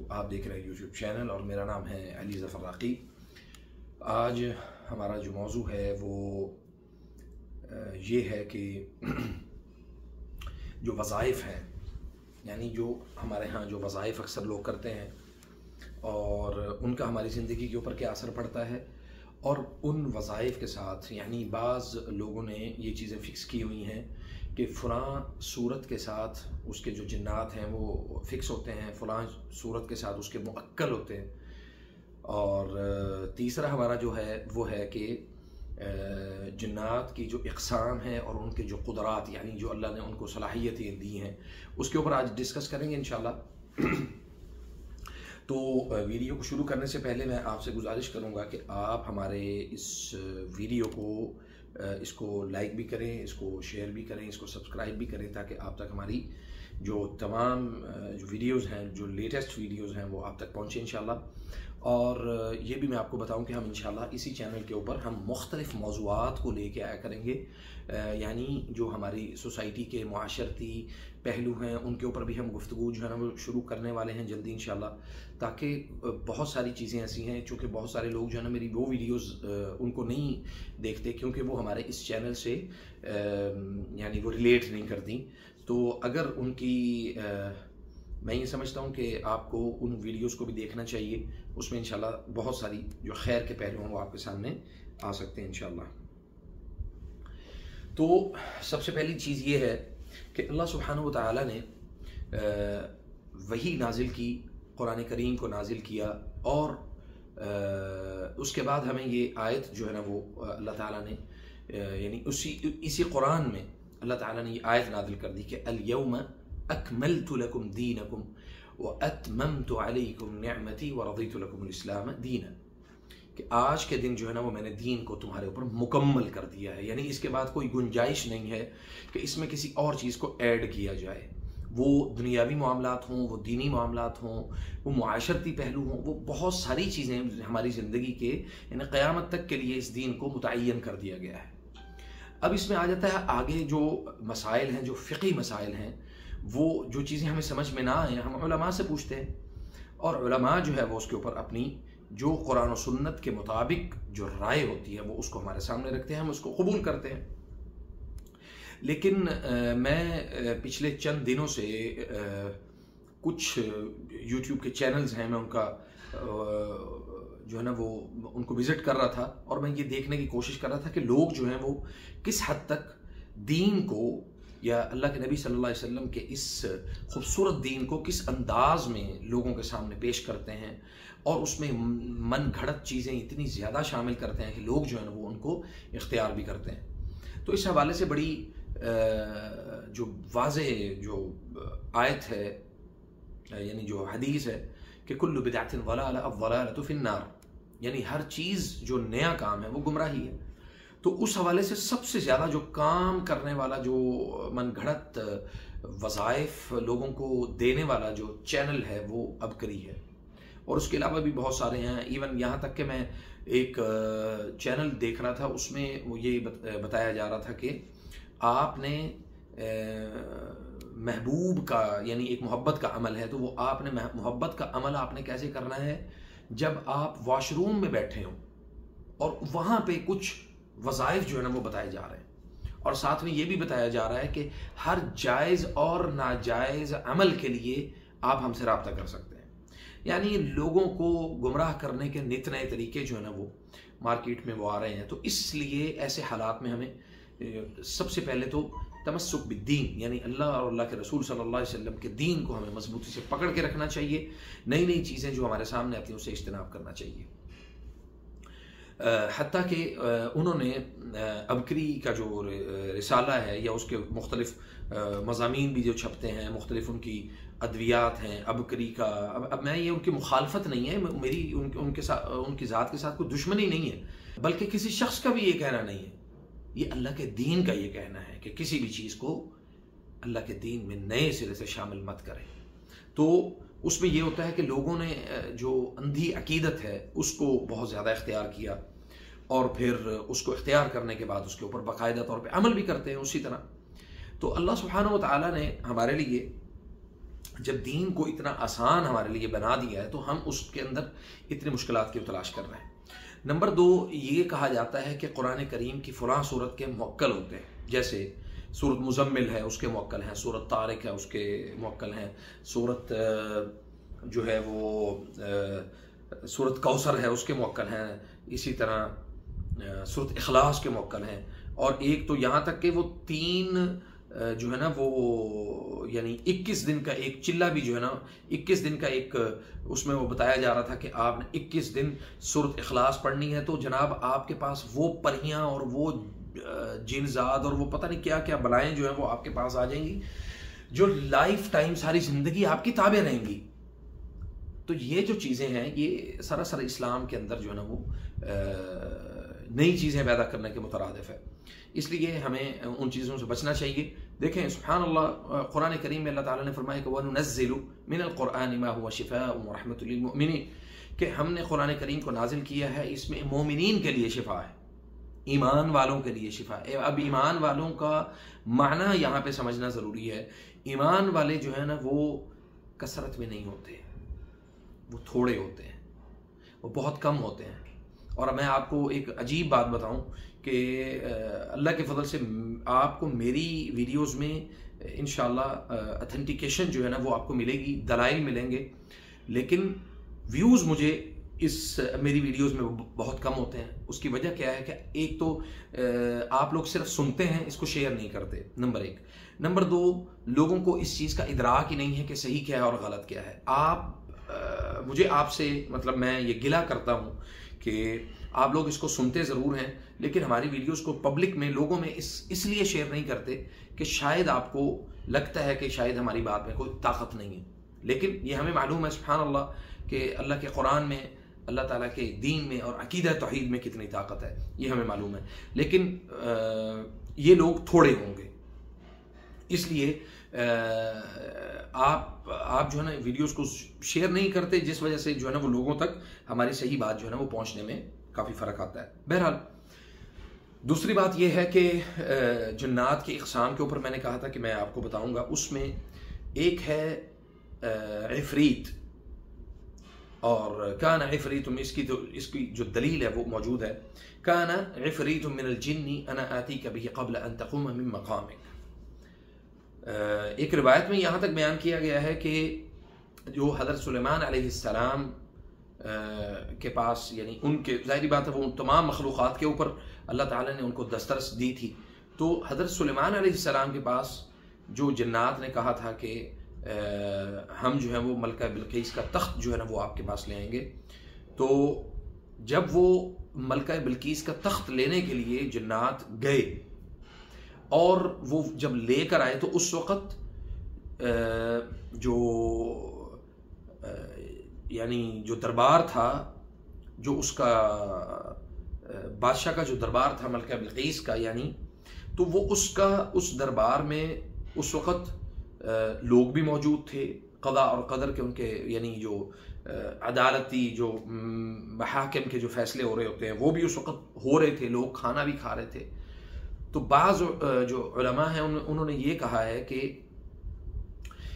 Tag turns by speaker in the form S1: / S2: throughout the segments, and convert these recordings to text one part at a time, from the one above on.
S1: آپ دیکھ رہے ہیں یوٹیوب چینل اور میرا نام ہے علی ظفر راقی۔ آج ہمارا جو موضوع ہے وہ یہ ہے کہ جو وظائف ہیں، یعنی جو ہمارے ہاں جو وظائف اکثر لوگ کرتے ہیں اور ان کا ہماری زندگی کے اوپر کیا اثر پڑتا ہے، اور ان وظائف کے ساتھ یعنی بعض لوگوں نے یہ چیزیں فکس کی ہوئی ہیں کہ فلاں صورت کے ساتھ اس کے جو جنات ہیں وہ فکس ہوتے ہیں، فلاں صورت کے ساتھ اس کے مؤکل ہوتے ہیں۔ اور تیسرا ہمارا جو ہے وہ ہے کہ جنات کی جو اقسام ہیں اور ان کے جو قدرات، یعنی جو اللہ نے ان کو صلاحیتیں دی ہیں، اس کے اوپر آج ڈسکس کریں گے انشاءاللہ۔ تو ویڈیو کو شروع کرنے سے پہلے میں آپ سے گزارش کروں گا کہ آپ ہمارے اس ویڈیو کو لائک بھی کریں، اس کو شیئر بھی کریں، اس کو سبسکرائب بھی کریں، تاکہ آپ تک ہماری جو تمام جو ویڈیوز ہیں، جو لیٹسٹ ویڈیوز ہیں، وہ آپ تک پہنچیں انشاءاللہ۔ اور یہ بھی میں آپ کو بتاؤں کہ ہم انشاءاللہ اسی چینل کے اوپر ہم مختلف موضوعات کو لے کے آیا کریں گے، یعنی جو ہماری سوسائٹی کے معاشرتی پہلو ہیں ان کے اوپر بھی ہم گفتگو جو ہے نا وہ شروع کرنے والے ہیں جلدی انشاءاللہ، تاکہ بہت ساری چیزیں ایسی ہیں چونکہ بہت سارے لوگ جو ہے نا میری وہ ویڈیوز ان کو نہیں دیکھتے کیونکہ وہ ہمارے اس چینل سے یعنی وہ ریلیٹ نہیں کرتی۔ تو اگر ان کی میں یہ سمجھتا ہوں کہ آپ کو ان ویڈیوز کو بھی دیکھنا چاہیے، اس میں انشاءاللہ بہت ساری جو خیر کے پہلو ہیں وہ آپ کے سامنے آ سکتے ہیں انشاءاللہ۔ تو سب سے پہلی چیز یہ ہے کہ اللہ سبحانہ و تعالیٰ نے وحی نازل کی، قرآن کریم کو نازل کیا، اور اس کے بعد ہمیں یہ آیت جو ہے نا وہ اللہ تعالیٰ نے یعنی اسی قرآن میں اللہ تعالیٰ نے یہ آیت نازل کر دی کہ الیوم اکملت لکم دینکم واتممت علیکم نعمتی ورضیت لکم الاسلام دینا، کہ آج کے دن جو ہے نا وہ میں نے دین کو تمہارے اوپر مکمل کر دیا ہے، یعنی اس کے بعد کوئی گنجائش نہیں ہے کہ اس میں کسی اور چیز کو ایڈ کیا جائے، وہ دنیاوی معاملات ہوں، وہ دینی معاملات ہوں، وہ معاشرتی پہلو ہوں، وہ بہت ساری چیزیں ہماری زندگی کے یعنی قیامت تک کے لیے اس دین کو متعین کر دیا گیا ہے۔ اب اس میں آ جاتا ہے آگے جو مسائل ہیں، جو فقہی مسائل ہیں، وہ جو چیزیں ہمیں سمجھ میں نہ آئیں ہم علماء سے پوچھتے ہیں، اور علماء جو ہے وہ اس کے اوپر اپنی جو قرآن و سنت کے مطابق جو رائے ہوتی ہے وہ اس کو ہمارے سامنے رکھتے ہیں، ہم اس کو قبول کرتے ہیں۔ لیکن میں پچھلے چند دنوں سے کچھ یوٹیوب کے چینلز ہیں، میں ان کا جو ہے نا وہ ان کو وزٹ کر رہا تھا، اور میں یہ دیکھنے کی کوشش کر رہا تھا کہ لوگ جو ہیں وہ کس حد تک دین کو یا اللہ کے نبی صلی اللہ علیہ وسلم کے اس خوبصورت دین کو کس انداز میں لوگوں کے سامنے پیش کرتے ہیں، اور اس میں من گھڑت چیزیں اتنی زیادہ شامل کرتے ہیں کہ لوگ جو ہے نا وہ ان کو اختیار بھی کرتے ہیں۔ تو اس حوالے سے بڑی جو واضح جو آیت ہے یعنی جو حدیث ہے کہ کل بدعۃ ضلالہ الضلالۃ فی النار، یعنی ہر چیز جو نیا کام ہے وہ گمراہی ہے۔ تو اس حوالے سے سب سے زیادہ جو کام کرنے والا، جو من گھڑت وظائف لوگوں کو دینے والا جو چینل ہے وہ ابکری ہے، اور اس کے علاوہ بھی بہت سارے ہیں، ایون یہاں تک کہ میں ایک چینل دیکھ رہا تھا، اس میں وہ یہ بتایا جا رہا تھا کہ آپ نے محبوب کا یعنی ایک محبت کا عمل ہے، تو وہ آپ نے محبت کا عمل آپ نے کیسے کرنا ہے جب آپ واش روم میں بیٹھے ہوں اور وہاں پہ کچھ وظائف جو ہے نا وہ بتائے جا رہے ہیں، اور ساتھ میں یہ بھی بتایا جا رہا ہے کہ ہر جائز اور ناجائز عمل کے لیے آپ ہم سے رابطہ کر سکتے ہیں۔ یعنی لوگوں کو گمراہ کرنے کے نت نئے طریقے جو ہے نا وہ مارکیٹ میں وہ آ رہے ہیں، تو اس لیے ایسے حالات میں ہمیں سب سے پہلے تو تمسک بالدین یعنی اللہ اور اللہ کے رسول صلی اللہ علیہ وسلم کے دین کو ہمیں مضبوطی سے پکڑ کے رکھنا چاہیے، نئی نئی چیزیں جو ہمارے سامنے آتی ہیں اسے اجتناب کرنا چاہیے۔ حتیٰ کہ انہوں نے ابکری کا جو رسالہ ہے یا اس کے مختلف مضامین بھی جو چھپتے ہیں، مختلف ان کی ادویات ہیں ابکری کا، اب میں یہ ان کی مخالفت نہیں ہے، میری ان کی ذات کے ساتھ کوئی دشمنی نہیں ہے، بلکہ کسی شخص کا بھی یہ کہنا نہیں ہے، یہ اللہ کے دین کا یہ کہنا ہے کہ کسی بھی چیز کو اللہ کے دین میں نئے سرے سے شامل مت کریں۔ تو اس میں یہ ہوتا ہے کہ لوگوں نے جو اندھی عقیدت ہے اس کو بہت زیادہ اختیار کیا، اور پھر اس کو اختیار کرنے کے بعد اس کے اوپر باقاعدہ طور پہ عمل بھی کرتے ہیں اسی طرح۔ تو اللہ سبحانہ و تعالیٰ نے ہمارے لیے جب دین کو اتنا آسان ہمارے لیے بنا دیا ہے تو ہم اس کے اندر اتنی مشکلات کی تلاش کر رہے ہیں۔ نمبر 2، یہ کہا جاتا ہے کہ قرآن کریم کی فلاں صورت کے موکل ہوتے ہیں، جیسے سورت مزمل ہے اس کے موکل ہیں، سورت طارق ہے اس کے موکل ہیں، سورت جو ہے وہ سورت کوثر ہے اس کے موکل ہیں، اسی طرح سورت اخلاص کے موکل ہیں، اور ایک تو یہاں تک کہ وہ 3 جو ہے نا وہ یعنی 21 دن کا ایک چلہ بھی جو ہے نا 21 دن کا ایک اس میں وہ بتایا جا رہا تھا کہ آپ نے 21 دن سورت اخلاص پڑھنی ہے تو جناب آپ کے پاس وہ پریاں اور وہ جن زاد اور وہ پتہ نہیں کیا کیا بلائیں جو ہیں وہ آپ کے پاس آ جائیں گی، جو لائف ٹائم ساری زندگی آپ کی تابع رہیں گی۔ تو یہ جو چیزیں ہیں یہ سراسر اسلام کے اندر جو ہے نا وہ نئی چیزیں پیدا کرنے کے مترادف ہے، اس لیے ہمیں ان چیزوں سے بچنا چاہیے۔ دیکھیں سبحان اللہ، قرآن کریم میں اللہ تعالیٰ نے فرمایا کہ وَنُنَزِّلُ مِنَ الْقُرْآنِ مَا هُوَ شِفَاءٌ وَرَحْمَةٌ لِلْمُؤْمِنِينَ، کہ ہم نے قرآن کریم کو نازل کیا ہے، اس میں مومنین کے لیے شفا ہے، ایمان والوں کے لیے شفا ہے۔ اب ایمان والوں کا معنی یہاں پہ سمجھنا ضروری ہے۔ ایمان والے جو ہے نا وہ کثرت میں نہیں ہوتے، وہ تھوڑے ہوتے ہیں، وہ بہت کم ہوتے ہیں۔ اور میں آپ کو ایک عجیب بات بتاؤں کہ اللہ کے فضل سے آپ کو میری ویڈیوز میں انشاءاللہ اتھینٹیکیشن جو ہے نا وہ آپ کو ملے گی، دلائل ملیں گے، لیکن ویوز مجھے اس میری ویڈیوز میں بہت کم ہوتے ہیں۔ اس کی وجہ کیا ہے کہ ایک تو آپ لوگ صرف سنتے ہیں، اس کو شیئر نہیں کرتے، نمبر 1۔ نمبر 2، لوگوں کو اس چیز کا ادراک ہی نہیں ہے کہ صحیح کیا ہے اور غلط کیا ہے۔ مجھے آپ سے مطلب میں یہ گلہ کرتا ہوں کہ آپ لوگ اس کو سنتے ضرور ہیں لیکن ہماری ویڈیوز کو پبلک میں لوگوں میں اس لیے شیئر نہیں کرتے کہ شاید آپ کو لگتا ہے کہ شاید ہماری بات میں کوئی طاقت نہیں ہے، لیکن یہ ہمیں معلوم ہے سبحان اللہ کہ اللہ کے قرآن میں، اللہ تعالیٰ کے دین میں اور عقیدہ توحید میں کتنی طاقت ہے، یہ ہمیں معلوم ہے، لیکن یہ لوگ تھوڑے ہوں گے، اس لیے آپ جو ہے نا ویڈیوز کو شیئر نہیں کرتے، جس وجہ سے جو ہے نا وہ لوگوں تک ہماری صحیح بات جو ہے نا وہ پہنچنے میں کافی فرق آتا ہے۔ بہرحال دوسری بات یہ ہے کہ جنات کی اقسام کے اوپر میں نے کہا تھا کہ میں آپ کو بتاؤں گا، اس میں ایک ہے عفریت، اور کان عفریت، اس کی جو دلیل ہے وہ موجود ہے، کان عفریت من الجن انا آتیک بہ قبل ان تقوم من مقامک۔ ایک روایت میں یہاں تک بیان کیا گیا ہے کہ جو حضرت سلیمان علیہ السلام کے پاس، یعنی ان کے ظاہری بات ہے وہ تمام مخلوقات کے اوپر اللہ تعالیٰ نے ان کو دسترس دی تھی، تو حضرت سلیمان علیہ السلام کے پاس جو جنات نے کہا تھا کہ ہم جو ہے وہ ملکہ بلقیس کا تخت جو ہے نا وہ آپ کے پاس لے آئیں گے، تو جب وہ ملکہ بلقیس کا تخت لینے کے لیے جنات گئے اور وہ جب لے کر آئے تو اس وقت جو دربار تھا، جو اس کا بادشاہ کا جو دربار تھا ملکہ بلقیس کا، یعنی تو وہ اس دربار میں اس وقت لوگ بھی موجود تھے، قضاء اور قدر کے ان کے یعنی جو عدالتی جو محاکم کے جو فیصلے ہو رہے ہوتے ہیں وہ بھی اس وقت ہو رہے تھے، لوگ کھانا بھی کھا رہے تھے۔ تو بعض جو علماء ہیں انہوں نے یہ کہا ہے کہ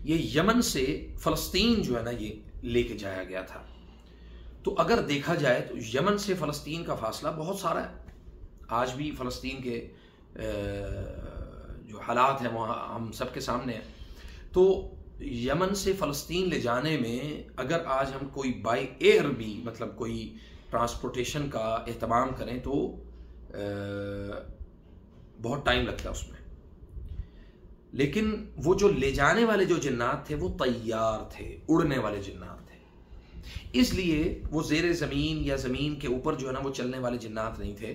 S1: یہ یمن سے فلسطین جو ہے نا یہ لے کے جایا گیا تھا، تو اگر دیکھا جائے تو یمن سے فلسطین کا فاصلہ بہت سارا ہے، آج بھی فلسطین کے جو حالات ہیں وہاں ہم سب کے سامنے ہیں، تو یمن سے فلسطین لے جانے میں اگر آج ہم کوئی بائی ایئر بھی مطلب کوئی ٹرانسپورٹیشن کا اہتمام کریں تو بہت ٹائم لگتا ہے اس میں، لیکن وہ جو لے جانے والے جو جنات تھے وہ طیار تھے، اڑنے والے جنات تھے، اس لیے وہ زیر زمین یا زمین کے اوپر جو ہے نا وہ چلنے والے جنات نہیں تھے،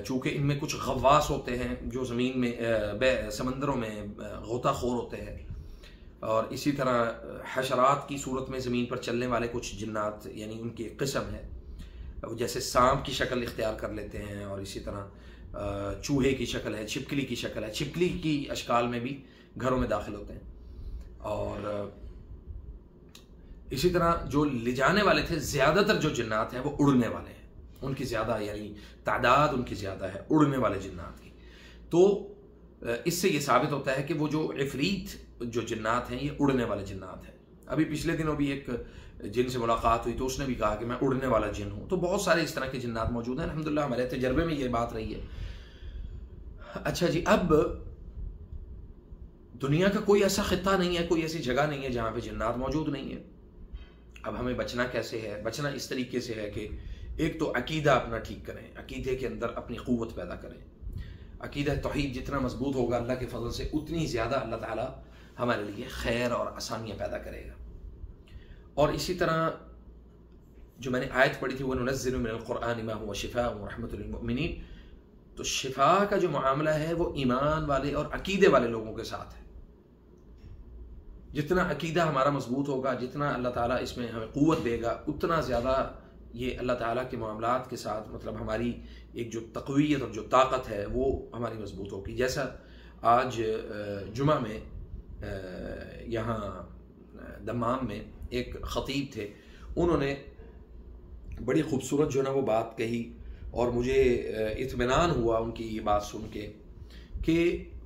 S1: چونکہ ان میں کچھ غواص ہوتے ہیں جو زمین میں سمندروں میں غوطہ خور ہوتے ہیں، اور اسی طرح حشرات کی صورت میں زمین پر چلنے والے کچھ جنات یعنی ان کی قسم ہے، جیسے سانپ کی شکل اختیار کر لیتے ہیں، اور اسی طرح چوہے کی شکل ہے، چھپکلی کی شکل ہے، چھپکلی کی اشکال میں بھی گھروں میں داخل ہوتے ہیں، اور اسی طرح جو لے جانے والے تھے زیادہ تر جو جنات ہیں وہ اڑنے والے ہیں، ان کی زیادہ یعنی تعداد ان کی زیادہ ہے اڑنے والے جنات کی۔ تو اس سے یہ ثابت ہوتا ہے کہ وہ جو عفریت جو جنات ہیں یہ اڑنے والے جنات ہیں. ابھی پچھلے دنوں بھی ایک جن سے ملاقات ہوئی تو اس نے بھی کہا کہ میں اڑنے والا جن ہوں. تو بہت سارے اس طرح کے جنات موجود ہیں الحمدللہ، ہمارے تجربے میں یہ بات رہی ہے. اچھا جی، اب دنیا کا کوئی ایسا خطہ نہیں ہے، کوئی ایسی جگہ نہیں ہے جہاں پہ جنات موجود نہیں ہے. اب ہمیں بچنا کیسے ہے؟ بچنا اس طریقے سے ہے کہ ایک تو عقیدہ اپنا ٹھیک کریں، عقیدے کے اندر اپنی قوت پیدا کریں. عقیدہ توحید جتنا مضبوط ہوگا اللہ کے فضل سے اتنی زیادہ اللہ تعالیٰ ہمارے لیے خیر اور آسانیاں پیدا کرے گا. اور اسی طرح جو میں نے آیت پڑھی تھی وَنُنَزِّلُ مِنَ الْقُرْآنِ مَا هُوَ شِفَاءٌ وَرَحْمَةٌ لِلْمُؤْمِنِينَ، تو شفا کا جو معاملہ ہے وہ ایمان والے اور عقیدے والے لوگوں کے ساتھ ہے. جتنا عقیدہ ہمارا مضبوط ہوگا، جتنا اللہ تعالیٰ اس میں ہمیں قوت دے گا، اتنا زیادہ یہ اللہ تعالیٰ کے معاملات کے ساتھ مطلب ہماری ایک جو تقویت اور جو طاقت ہے وہ ہماری مضبوط ہوگی. جیسا آج جمعہ میں یہاں دمام میں ایک خطیب تھے، انہوں نے بڑی خوبصورت جو ہے نا وہ بات کہی، اور مجھے اطمینان ہوا ان کی یہ بات سن کے کہ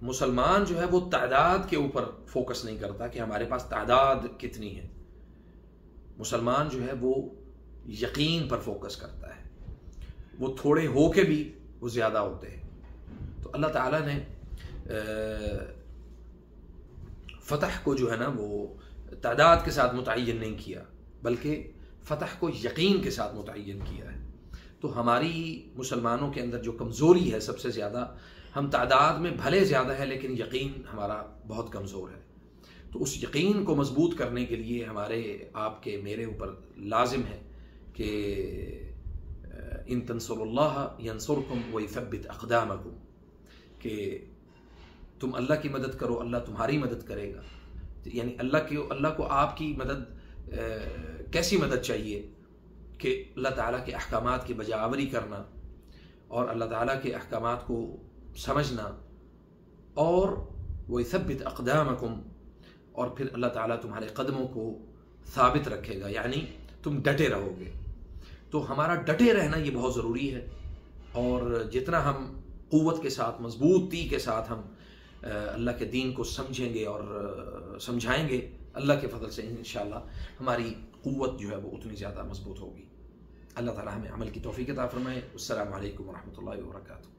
S1: مسلمان جو ہے وہ تعداد کے اوپر فوکس نہیں کرتا کہ ہمارے پاس تعداد کتنی ہے. مسلمان جو ہے وہ یقین پر فوکس کرتا ہے. وہ تھوڑے ہو کے بھی وہ زیادہ ہوتے ہیں. تو اللہ تعالیٰ نے فتح کو جو ہے نا وہ تعداد کے ساتھ متعین نہیں کیا، بلکہ فتح کو یقین کے ساتھ متعین کیا ہے. تو ہماری مسلمانوں کے اندر جو کمزوری ہے سب سے زیادہ، ہم تعداد میں بھلے زیادہ ہے لیکن یقین ہمارا بہت کمزور ہے. تو اس یقین کو مضبوط کرنے کے لیے ہمارے آپ کے میرے اوپر لازم ہے کہ ان تنصروا اللہ ینصرکم ویثبت اقدامکم، کہ تم اللہ کی مدد کرو اللہ تمہاری مدد کرے گا. یعنی اللہ کو آپ کی مدد کیسی مدد چاہیے کہ اللہ تعالیٰ کے احکامات کی بجا آوری کرنا اور اللہ تعالیٰ کے احکامات کو سمجھنا، اور وَيَثَبِّتْ أَقْدَامَكُمْ، اور پھر اللہ تعالیٰ تمہارے قدموں کو ثابت رکھے گا، یعنی تم ڈٹے رہو گے. تو ہمارا ڈٹے رہنا یہ بہت ضروری ہے. اور جتنا ہم قوت کے ساتھ مضبوطی کے ساتھ ہم اللہ کے دین کو سمجھیں گے اور سمجھائیں گے، اللہ کے فضل سے انشاءاللہ ہماری قوت جو ہے وہ اتنی زیادہ مضبوط ہوگی. اللہ تعالیٰ ہمیں عمل کی توفیق عطا فرمائے. السلام علیکم ورحمۃ اللہ وبرکاتہ.